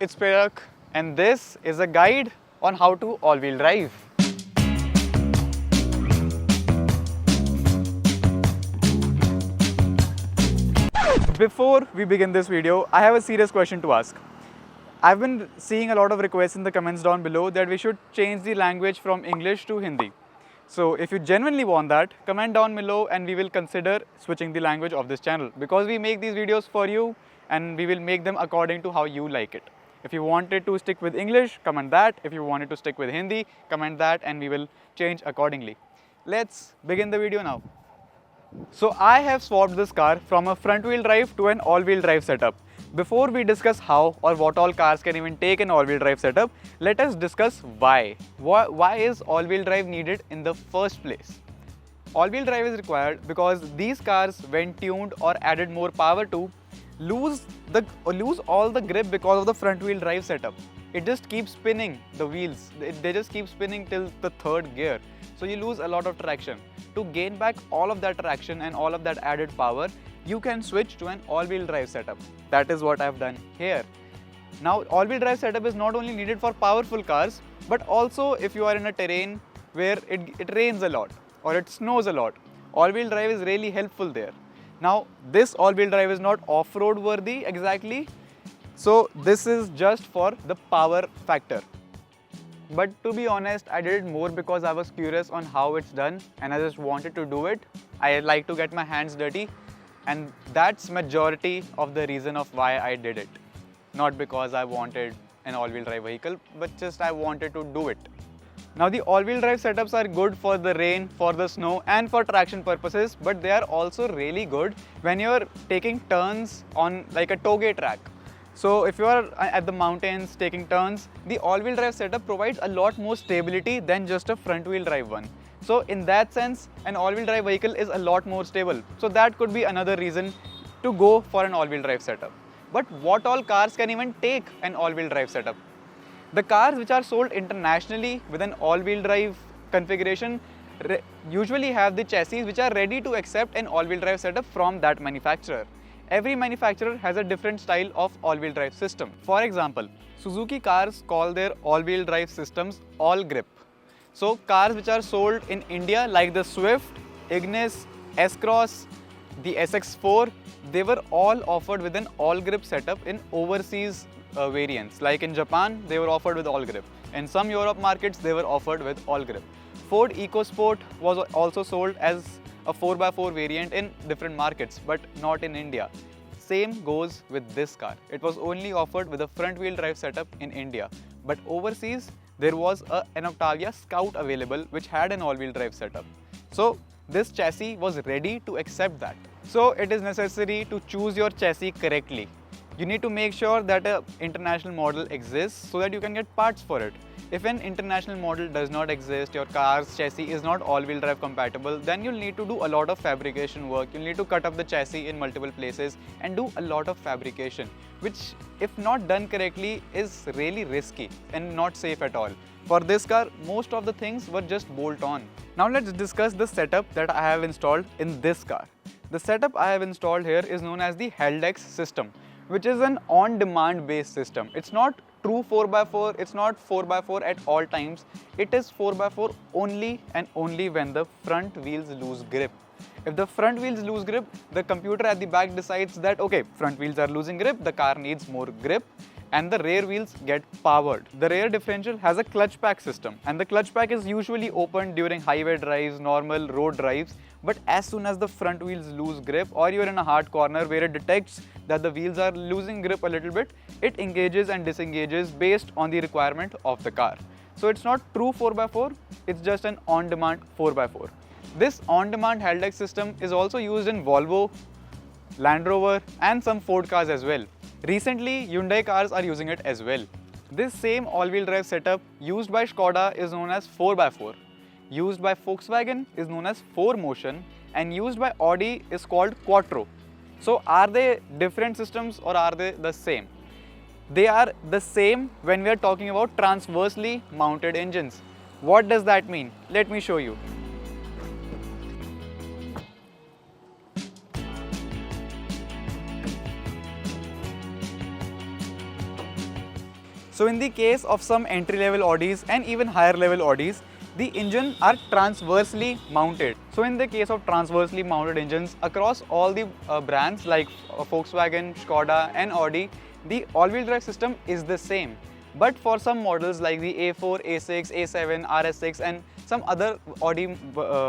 it's Prerak and this is a guide on how to all-wheel drive. Before we begin this video, I have a serious question to ask. I've been seeing a lot of requests in the comments down below that we should change the language from English to Hindi. So if you genuinely want that, comment down below and we will consider switching the language of this channel, because we make these videos for you and we will make them according to how you like it. If you wanted to stick with English, comment that. If you wanted to stick with Hindi, comment that and we will change accordingly. Let's begin the video now. So I have swapped this car from a front wheel drive to an all-wheel drive setup. Before we discuss how or what all cars can even take an all-wheel drive setup, let us discuss why. Why is all-wheel drive needed in the first place? All-wheel drive is required because these cars, when tuned or added more power to, lose all the grip because of the front wheel drive setup. It just keeps spinning the wheels. They just keep spinning till the third gear. So you lose a lot of traction. To gain back all of that traction and all of that added power, you can switch to an all-wheel drive setup. That is what I've done here. Now, all-wheel drive setup is not only needed for powerful cars, but also if you are in a terrain where it rains a lot or it snows a lot. All-wheel drive is really helpful there. Now, this all-wheel drive is not off-road worthy exactly, so this is just for the power factor. But to be honest, I did it more because I was curious on how it's done and I just wanted to do it. I like to get my hands dirty, and that's majority of the reason of why I did it. Not because I wanted an all-wheel drive vehicle, but just I wanted to do it. Now the all-wheel drive setups are good for the rain, for the snow and for traction purposes, but they are also really good when you're taking turns on like a toge track. So if you are at the mountains taking turns, the all-wheel drive setup provides a lot more stability than just a front-wheel drive one. So in that sense, an all-wheel drive vehicle is a lot more stable. So that could be another reason to go for an all-wheel drive setup. But what all cars can even take an all-wheel drive setup? The cars which are sold internationally with an all-wheel drive configuration usually have the chassis which are ready to accept an all-wheel drive setup from that manufacturer. Every manufacturer has a different style of all-wheel drive system. For example, Suzuki cars call their all-wheel drive systems all-grip. So cars which are sold in India like the Swift, Ignis, S-Cross, the SX4, they were all offered with an all-grip setup in overseas variants. Like in Japan, they were offered with all-grip. In some Europe markets, they were offered with all-grip. Ford EcoSport was also sold as a 4x4 variant in different markets, but not in India. Same goes with this car. It was only offered with a front-wheel drive setup in India. But overseas, there was an Octavia Scout available which had an all-wheel drive setup. So this chassis was ready to accept that. So it is necessary to choose your chassis correctly. You need to make sure that an international model exists so that you can get parts for it. If an international model does not exist, your car's chassis is not all-wheel drive compatible, then you'll need to do a lot of fabrication work. You'll need to cut up the chassis in multiple places and do a lot of fabrication, which if not done correctly is really risky and not safe at all. For this car, most of the things were just bolt on. Now let's discuss the setup that I have installed in this car. The setup I have installed here is known as the Heldex system, which is an on-demand based system. It's not true 4x4, it's not 4x4 at all times. It is 4x4 only and only when the front wheels lose grip. If the front wheels lose grip, the computer at the back decides that okay, front wheels are losing grip, the car needs more grip, and the rear wheels get powered. The rear differential has a clutch pack system, and the clutch pack is usually opened during highway drives, normal road drives. But as soon as the front wheels lose grip or you're in a hard corner where it detects that the wheels are losing grip a little bit, it engages and disengages based on the requirement of the car. So it's not true 4x4, it's just an on-demand 4x4. This on-demand Heldex system is also used in Volvo, Land Rover and some Ford cars as well. Recently, Hyundai cars are using it as well. This same all-wheel drive setup used by Skoda is known as 4x4. Used by Volkswagen is known as 4Motion, and used by Audi is called Quattro. So are they different systems or are they the same? They are the same when we are talking about transversely mounted engines. What does that mean? Let me show you. So in the case of some entry-level Audis and even higher-level Audis, the engine are transversely mounted. So in the case of transversely mounted engines across all the brands like Volkswagen, Skoda and Audi, the all-wheel drive system is the same. But for some models like the A4, A6, A7, RS6 and some other Audi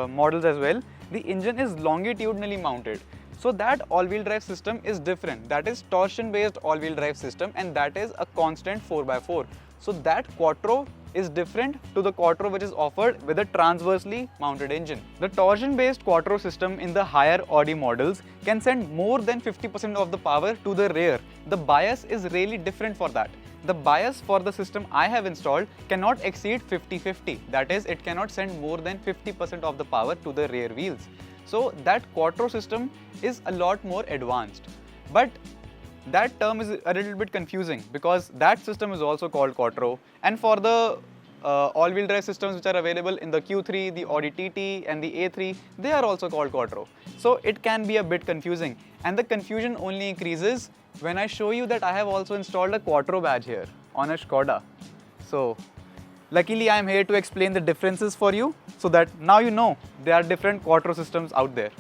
models as well, the engine is longitudinally mounted. So that all-wheel drive system is different. That is torsion-based all-wheel drive system, and that is a constant 4x4. So that quattro is different to the quattro which is offered with a transversely mounted engine. The torsion-based quattro system in the higher Audi models can send more than 50% of the power to the rear. The bias is really different for that. The bias for the system I have installed cannot exceed 50-50. That is, it cannot send more than 50% of the power to the rear wheels. So that quattro system is a lot more advanced. But that term is a little bit confusing because that system is also called quattro, and for the all-wheel drive systems which are available in the Q3, the Audi TT and the A3, they are also called quattro. So it can be a bit confusing, and the confusion only increases when I show you that I have also installed a quattro badge here on a Skoda. So luckily I am here to explain the differences for you so that now you know there are different quattro systems out there.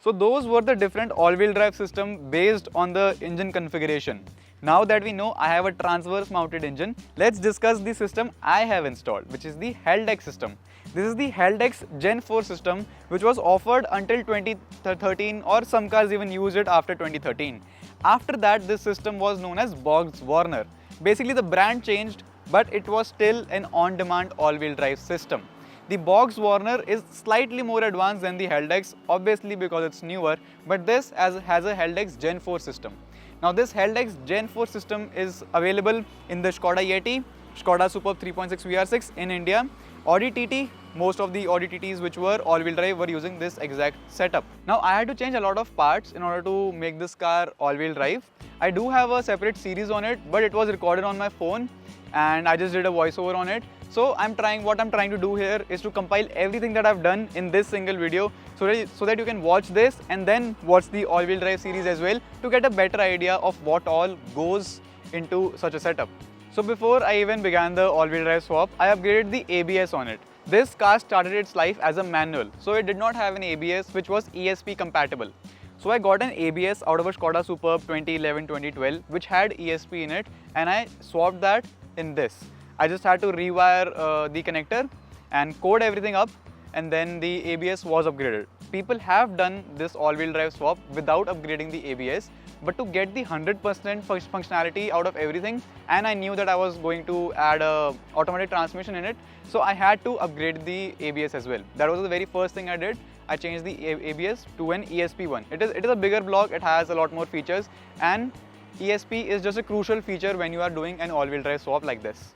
So those were the different all-wheel drive system based on the engine configuration. Now that we know I have a transverse mounted engine, let's discuss the system I have installed, which is the Heldex system. This is the Heldex Gen 4 system which was offered until 2013, or some cars even used it after 2013. After that, this system was known as Box-Warner. Basically the brand changed, but it was still an on-demand all-wheel drive system. The Box-Warner is slightly more advanced than the Heldex, obviously because it's newer, but this has a Heldex Gen 4 system. Now this Heldex Gen 4 system is available in the Skoda Yeti, Skoda Superb 3.6 VR6 in India, Audi TT. Most of the Audi TTs which were all-wheel drive were using this exact setup. Now I had to change a lot of parts in order to make this car all-wheel drive. I do have a separate series on it, but it was recorded on my phone and I just did a voiceover on it. So what I'm trying to do here is to compile everything that I've done in this single video so that you can watch this and then watch the all-wheel drive series as well to get a better idea of what all goes into such a setup. So before I even began the all-wheel drive swap, I upgraded the ABS on it. This car started its life as a manual, so it did not have an ABS which was ESP compatible. So I got an ABS out of a Skoda Superb 2011-2012 which had ESP in it, and I swapped that in this. I just had to rewire the connector and code everything up, and then the ABS was upgraded. People have done this all-wheel drive swap without upgrading the ABS, but to get the 100% functionality out of everything, and I knew that I was going to add a automatic transmission in it, so I had to upgrade the ABS as well. That was the very first thing I did. I changed the ABS to an ESP one. It is a bigger block, it has a lot more features, and ESP is just a crucial feature when you are doing an all-wheel drive swap like this.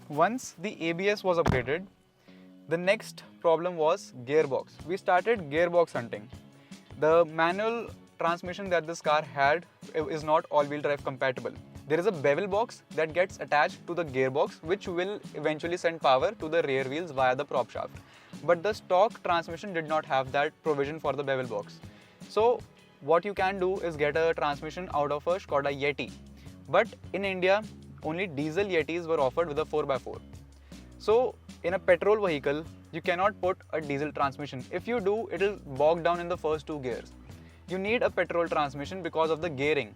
Once the ABS was upgraded, the next problem was gearbox. We started gearbox hunting. The manual transmission that this car had is not all-wheel drive compatible. There is a bevel box that gets attached to the gearbox which will eventually send power to the rear wheels via the prop shaft. But the stock transmission did not have that provision for the bevel box. So what you can do is get a transmission out of a Skoda Yeti. But in India, only diesel Yetis were offered with a 4x4. So in a petrol vehicle, you cannot put a diesel transmission. If you do, it will bog down in the first two gears. You need a petrol transmission because of the gearing.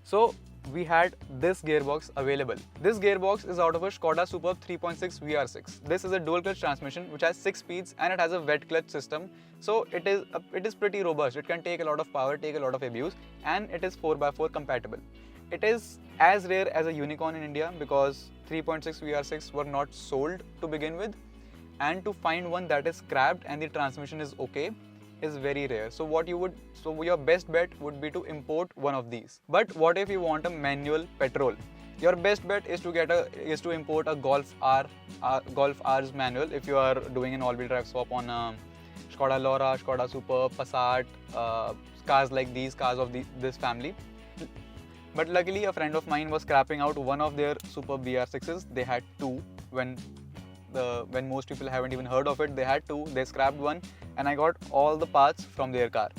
So we had this gearbox available. This gearbox is out of a Skoda Superb 3.6 VR6. This is a dual clutch transmission which has 6 speeds and it has a wet clutch system. So it is pretty robust. It can take a lot of power, take a lot of abuse, and it is 4x4 compatible. It is as rare as a unicorn in India because 3.6 VR6 were not sold to begin with, and to find one that is scrapped and the transmission is okay is very rare. So your best bet would be to import one of these. But what if you want a manual petrol? Your best bet is to import a Golf R's manual if you are doing an all-wheel drive swap on a Skoda Laura, Skoda Superb, Passat, cars like these, cars of this family. But luckily a friend of mine was scrapping out one of their Superb VR6s. They had two when most people haven't even heard of it. They had two, they scrapped one, and I got all the parts from their car.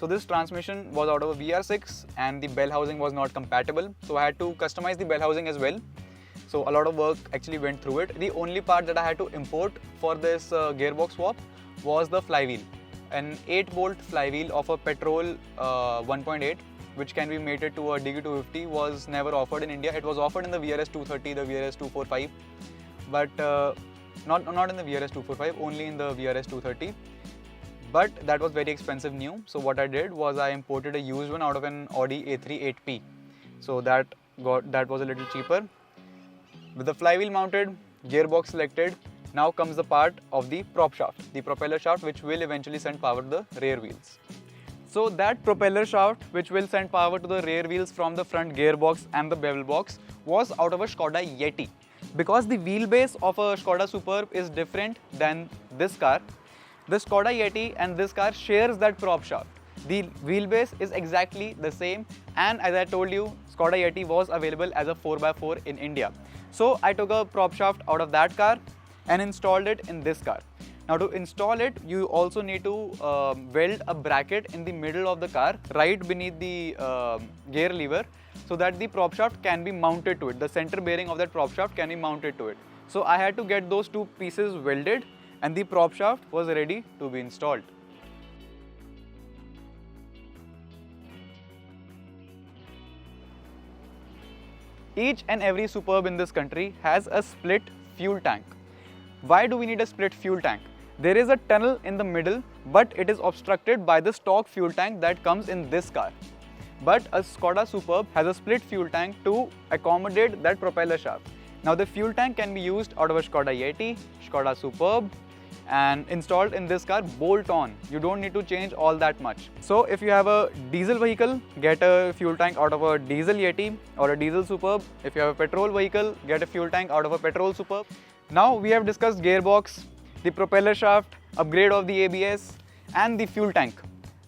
So this transmission was out of a VR6 and the bell housing was not compatible. So I had to customize the bell housing as well. So a lot of work actually went through it. The only part that I had to import for this gearbox swap was the flywheel. An 8-bolt flywheel of a petrol 1.8, which can be mated to a DQ250, was never offered in India. It was offered in the VRS 230, the VRS 245, but not in the VRS 245, only in the VRS 230. But that was very expensive new. So what I did was I imported a used one out of an Audi A3 8P. So that was a little cheaper. With the flywheel mounted, gearbox selected, now comes the part of the prop shaft, the propeller shaft, which will eventually send power to the rear wheels. So that propeller shaft, which will send power to the rear wheels from the front gearbox and the bevel box, was out of a Skoda Yeti. Because the wheelbase of a Skoda Superb is different than this car, the Skoda Yeti and this car shares that prop shaft. The wheelbase is exactly the same, and as I told you, Skoda Yeti was available as a 4x4 in India. So I took a prop shaft out of that car and installed it in this car. Now to install it, you also need to weld a bracket in the middle of the car, right beneath the gear lever, so that the prop shaft can be mounted to it. The center bearing of that prop shaft can be mounted to it. So I had to get those two pieces welded and the prop shaft was ready to be installed. Each and every Superb in this country has a split fuel tank. Why do we need a split fuel tank? There is a tunnel in the middle, but it is obstructed by the stock fuel tank that comes in this car. But a Skoda Superb has a split fuel tank to accommodate that propeller shaft. Now the fuel tank can be used out of a Skoda Yeti, Skoda Superb, and installed in this car bolt on. You don't need to change all that much. So if you have a diesel vehicle, get a fuel tank out of a diesel Yeti or a diesel Superb. If you have a petrol vehicle, get a fuel tank out of a petrol Superb. Now we have discussed gearbox, the propeller shaft, upgrade of the ABS and the fuel tank.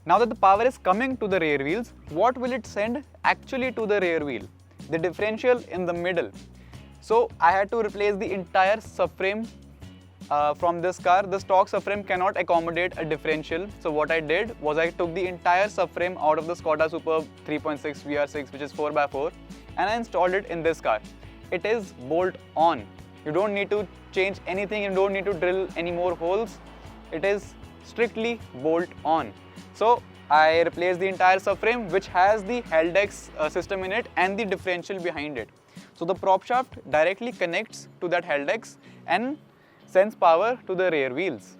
Now that the power is coming to the rear wheels, what will it send actually to the rear wheel? The differential in the middle. So I had to replace the entire subframe from this car. The stock subframe cannot accommodate a differential. So what I did was I took the entire subframe out of the Skoda Superb 3.6 VR6, which is 4x4, and I installed it in this car. It is bolt on. You don't need to change anything, you don't need to drill any more holes. It is strictly bolt on. So I replaced the entire subframe, which has the Heldex system in it and the differential behind it. So the prop shaft directly connects to that Heldex and sends power to the rear wheels.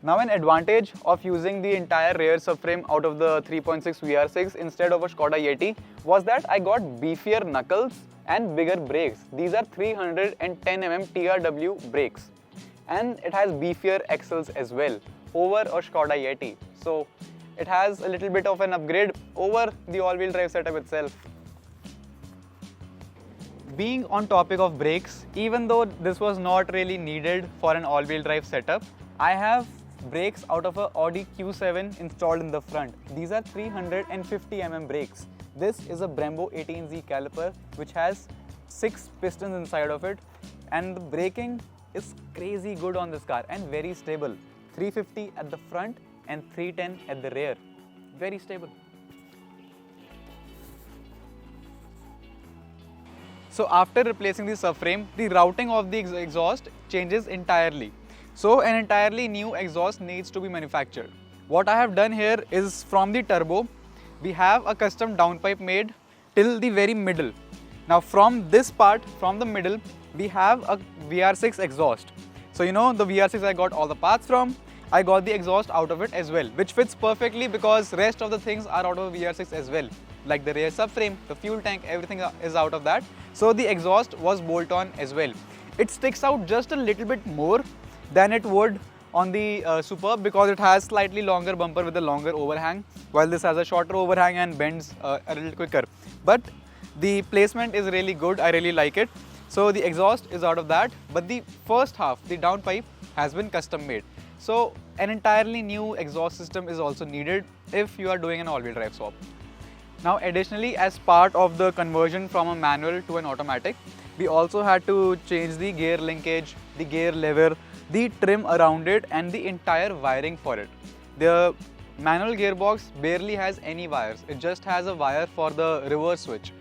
Now an advantage of using the entire rear subframe out of the 3.6 VR6 instead of a Skoda Yeti was that I got beefier knuckles and bigger brakes. These are 310mm TRW brakes, and it has beefier axles as well over a Skoda Yeti. So it has a little bit of an upgrade over the all-wheel drive setup itself. Being on topic of brakes, even though this was not really needed for an all-wheel drive setup, I have brakes out of a Audi Q7 installed in the front. These are 350mm brakes. This is a Brembo 18Z caliper which has 6 pistons inside of it, and the braking is crazy good on this car and very stable. 350 at the front and 310 at the rear. Very stable. So after replacing the subframe, the routing of the exhaust changes entirely. So an entirely new exhaust needs to be manufactured. What I have done here is from the turbo, we have a custom downpipe made till the very middle. Now from this part, from the middle, we have a VR6 exhaust. So you know the VR6 I got all the parts from, I got the exhaust out of it as well, which fits perfectly because rest of the things are out of a VR6 as well. Like the rear subframe, the fuel tank, everything is out of that. So the exhaust was bolt on as well. It sticks out just a little bit more than it would on the Superb because it has slightly longer bumper with a longer overhang, while this has a shorter overhang and bends a little quicker. But the placement is really good, I really like it. So the exhaust is out of that, but the first half, the downpipe, has been custom made. So an entirely new exhaust system is also needed if you are doing an all-wheel drive swap. Now additionally, as part of the conversion from a manual to an automatic, we also had to change the gear linkage, the gear lever, the trim around it and the entire wiring for it. The manual gearbox barely has any wires. It just has a wire for the reverse switch.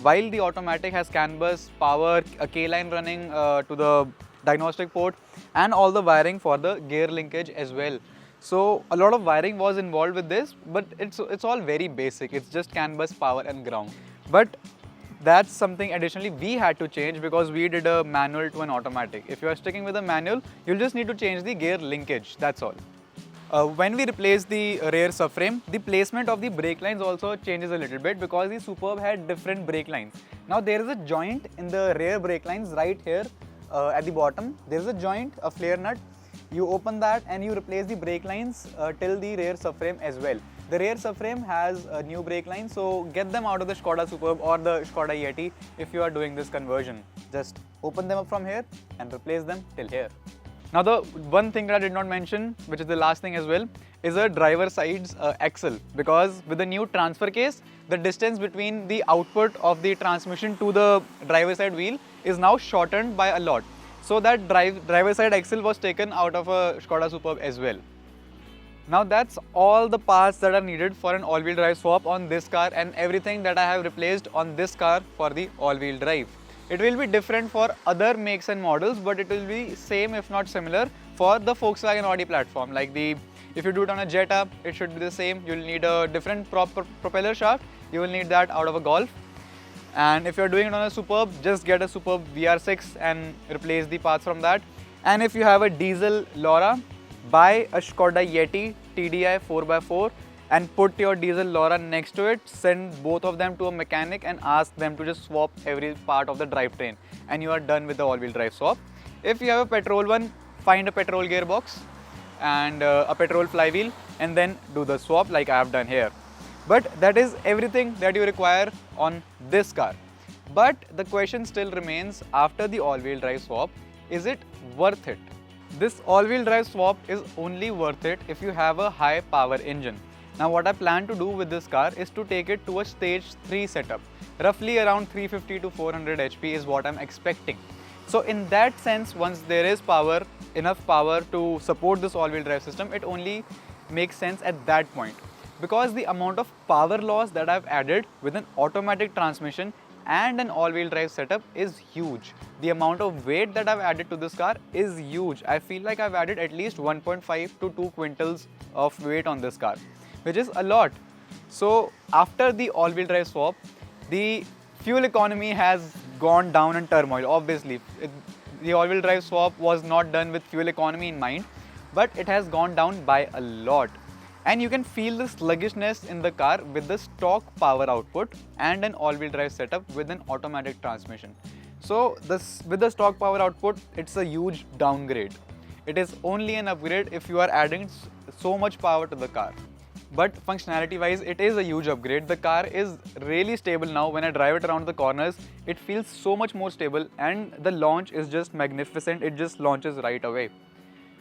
While the automatic has CAN bus, power, a K-line running to the diagnostic port, and all the wiring for the gear linkage as well. So a lot of wiring was involved with this, but it's all very basic. It's just CAN bus, power and ground. But that's something additionally we had to change because we did a manual to an automatic. If you are sticking with a manual, you'll just need to change the gear linkage, that's all. When we replace the rear subframe, the placement of the brake lines also changes a little bit because the Superb had different brake lines. Now there is a joint in the rear brake lines right here at the bottom. There is a joint, a flare nut. You open that and you replace the brake lines till the rear subframe as well. The rear subframe has a new brake line, so get them out of the Skoda Superb or the Skoda Yeti if you are doing this conversion. Just open them up from here and replace them till here. Now the one thing that I did not mention, which is the last thing as well, is a driver side's axle, because with the new transfer case, the distance between the output of the transmission to the driver side wheel is now shortened by a lot. So that driver side axle was taken out of a Skoda Superb as well. Now that's all the parts that are needed for an all-wheel drive swap on this car and everything that I have replaced on this car for the all-wheel drive. It will be different for other makes and models, but it will be same if not similar for the Volkswagen Audi platform. Like if you do it on a Jetta, it should be the same. You'll need a different propeller shaft. You will need that out of a Golf. And if you're doing it on a Superb, just get a Superb VR6 and replace the parts from that. And if you have a diesel Laura, buy a Skoda Yeti TDI 4x4 and put your diesel Laura next to it, send both of them to a mechanic and ask them to just swap every part of the drivetrain, and you are done with the all-wheel drive swap. If you have a petrol one, find a petrol gearbox and a petrol flywheel and then do the swap like I have done here. But that is everything that you require on this car. But the question still remains, after the all-wheel drive swap, is it worth it? This all-wheel drive swap is only worth it if you have a high power engine. Now what I plan to do with this car is to take it to a stage 3 setup. Roughly around 350 to 400 HP is what I'm expecting. So in that sense, once there is power, enough power to support this all-wheel drive system, it only makes sense at that point. Because the amount of power loss that I've added with an automatic transmission and an all-wheel drive setup is huge. The amount of weight that I've added to this car is huge. I feel like I've added at least 1.5 to 2 quintals of weight on this car, which is a lot. So after the all-wheel drive swap, the fuel economy has gone down in turmoil. Obviously, the all-wheel drive swap was not done with fuel economy in mind, but it has gone down by a lot. And you can feel the sluggishness in the car with the stock power output and an all-wheel drive setup with an automatic transmission. So with the stock power output, it's a huge downgrade. It is only an upgrade if you are adding so much power to the car. But functionality wise, it is a huge upgrade. The car is really stable now. When I drive it around the corners, it feels so much more stable, and the launch is just magnificent. It just launches right away.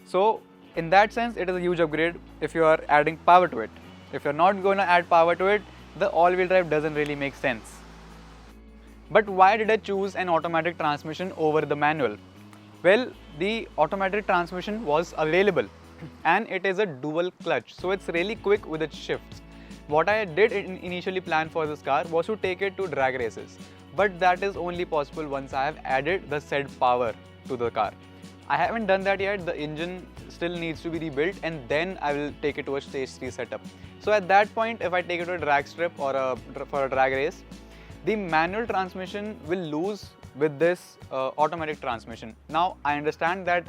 So in that sense, it is a huge upgrade if you are adding power to it. If you're not going to add power to it, the all-wheel drive doesn't really make sense. But why did I choose an automatic transmission over the manual? Well, the automatic transmission was available and it is a dual clutch, so it's really quick with its shifts. What I did initially plan for this car was to take it to drag races, but that is only possible once I have added the said power to the car. I haven't done that yet. The engine still needs to be rebuilt and then I will take it to a stage 3 setup. So at that point, if I take it to a drag strip or for a drag race, the manual transmission will lose with this automatic transmission. Now I understand that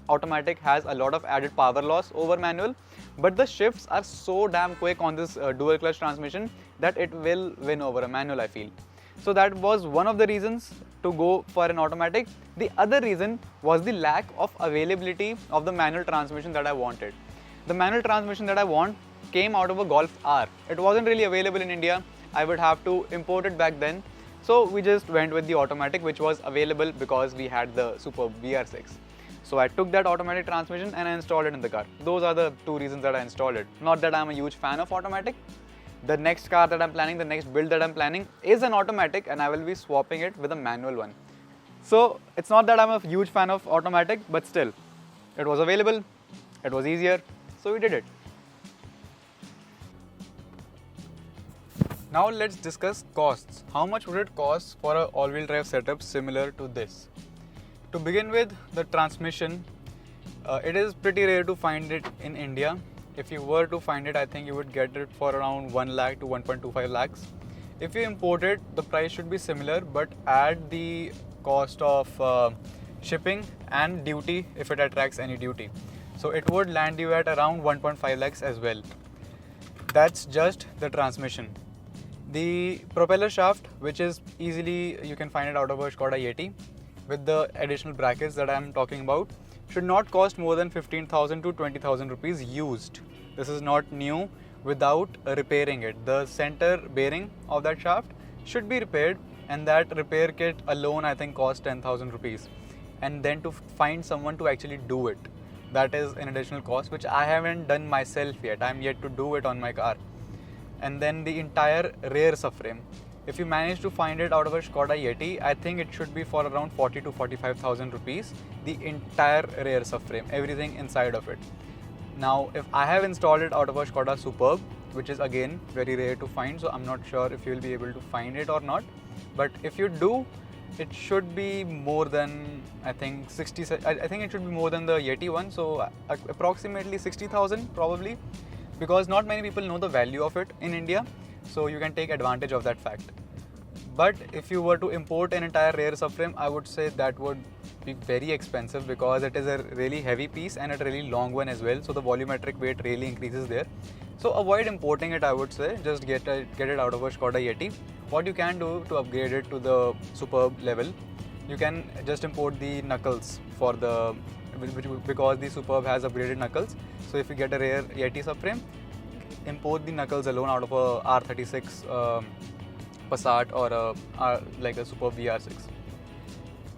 automatic has a lot of added power loss over manual, but the shifts are so damn quick on this dual clutch transmission that it will win over a manual, I feel. So that was one of the reasons to go for an automatic. The other reason was the lack of availability of the manual transmission that I wanted. The manual transmission that I want came out of a Golf R. It wasn't really available in India. I would have to import it back then. So we just went with the automatic, which was available because we had the Superb VR6. So I took that automatic transmission and I installed it in the car. Those are the two reasons that I installed it. Not that I'm a huge fan of automatic. The next car that I'm planning, the next build that I'm planning is an automatic, and I will be swapping it with a manual one. So it's not that I'm a huge fan of automatic, but still, it was available, it was easier, so we did it. Now let's discuss costs. How much would it cost for an all-wheel drive setup similar to this? To begin with, the transmission, it is pretty rare to find it in India. If you were to find it, I think you would get it for around 1 lakh to 1.25 lakhs. If you import it, the price should be similar, but add the cost of shipping and duty if it attracts any duty. So it would land you at around 1.5 lakhs as well. That's just the transmission. The propeller shaft, which is easily, you can find it out of a Skoda Yeti, with the additional brackets that I am talking about, should not cost more than 15,000 to 20,000 rupees used. This is not new without repairing it. The center bearing of that shaft should be repaired, and that repair kit alone I think costs 10,000 rupees. And then to find someone to actually do it, that is an additional cost which I haven't done myself yet. I'm yet to do it on my car. And then the entire rear subframe. If you manage to find it out of a Skoda Yeti, I think it should be for around 40 to 45,000 rupees. The entire rear subframe, everything inside of it. Now, if I have installed it out of a Skoda Superb, which is again very rare to find, so I'm not sure if you will be able to find it or not. But if you do, it should be more than, I think 60. I think it should be more than the Yeti one. So approximately 60,000 probably, because not many people know the value of it in India. So you can take advantage of that fact. But if you were to import an entire rear subframe, I would say that would be very expensive because it is a really heavy piece and a really long one as well. So the volumetric weight really increases there. So avoid importing it, I would say. Just get it out of a Skoda Yeti. What you can do to upgrade it to the Superb level, you can just import the knuckles for the, because the Superb has upgraded knuckles. So if you get a rear Yeti subframe, import the knuckles alone out of a R36 Passat or like a Superb VR6.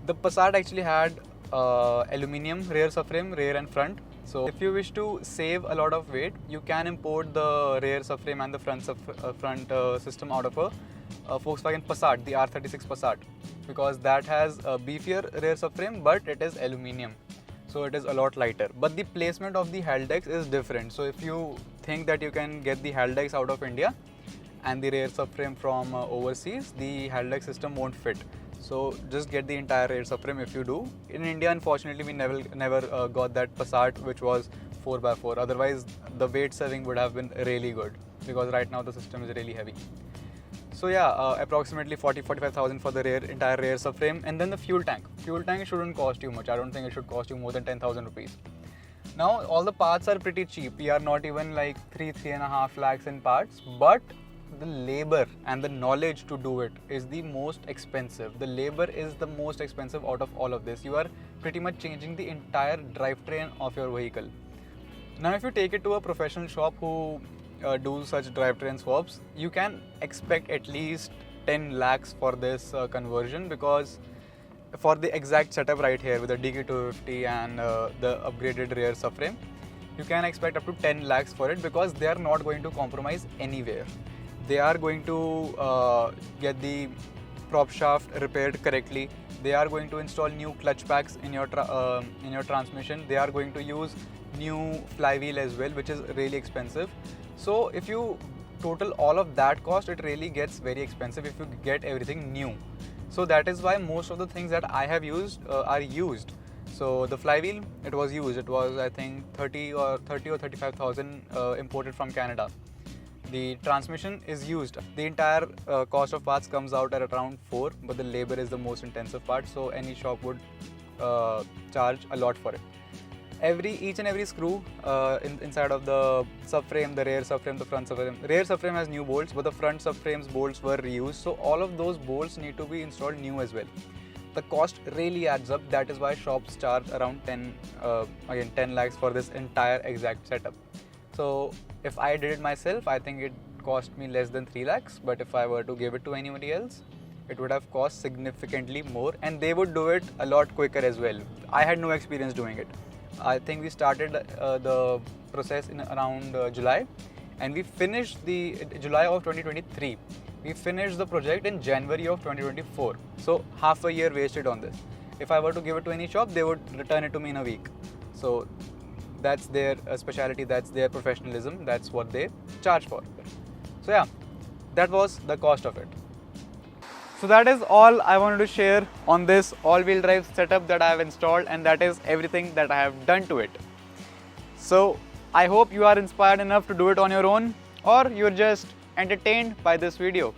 The Passat actually had aluminium rear subframe, rear and front. So if you wish to save a lot of weight, you can import the rear subframe and the front system out of a Volkswagen Passat, the R36 Passat, because that has a beefier rear subframe, but it is aluminium. So it is a lot lighter. But the placement of the haldex is different. So if you think that you can get the haldex out of India and the rear subframe from overseas, the haldex system won't fit. So just get the entire rear subframe if you do. In India, unfortunately, we never got that Passat which was 4x4. Otherwise, the weight saving would have been really good, because right now the system is really heavy. So yeah, approximately 40-45,000 for the entire rear subframe. And then the fuel tank. Fuel tank shouldn't cost you much. I don't think it should cost you more than 10,000 rupees. Now all the parts are pretty cheap. We are not even like 3.5 lakhs in parts, but the labor and the knowledge to do it is the most expensive. The labor is the most expensive out of all of this. You are pretty much changing the entire drivetrain of your vehicle. Now if you take it to a professional shop who do such drivetrain swaps, you can expect at least 10 lakhs for this conversion, because for the exact setup right here with the DQ250 and the upgraded rear subframe, you can expect up to 10 lakhs for it, because they are not going to compromise anywhere. They are going to get the prop shaft repaired correctly. They are going to install new clutch packs in your transmission. They are going to use new flywheel as well, which is really expensive. So if you total all of that cost, it really gets very expensive if you get everything new. So that is why most of the things that I have used are used. So the flywheel, it was used. It was, I think, 30 or 35,000 imported from Canada. The transmission is used. The entire cost of parts comes out at around 4, but the labor is the most intensive part. So any shop would charge a lot for it. Each and every screw inside of the subframe, the rear subframe, the front subframe. Rear subframe has new bolts, but the front subframe's bolts were reused. So all of those bolts need to be installed new as well. The cost really adds up. That is why shops charge around 10 lakhs for this entire exact setup. So if I did it myself, I think it cost me less than 3 lakhs. But if I were to give it to anybody else, it would have cost significantly more, and they would do it a lot quicker as well. I had no experience doing it. I think we started the process in around July, and we finished the July of 2023. We finished the project in January of 2024. So half a year wasted on this. If I were to give it to any shop, they would return it to me in a week. So that's their specialty, that's their professionalism, that's what they charge for. So yeah, that was the cost of it. So that is all I wanted to share on this all-wheel drive setup that I have installed, and that is everything that I have done to it. So I hope you are inspired enough to do it on your own, or you're just entertained by this video.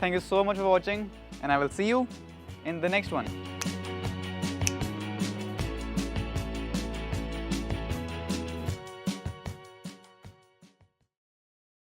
Thank you so much for watching, and I will see you in the next one.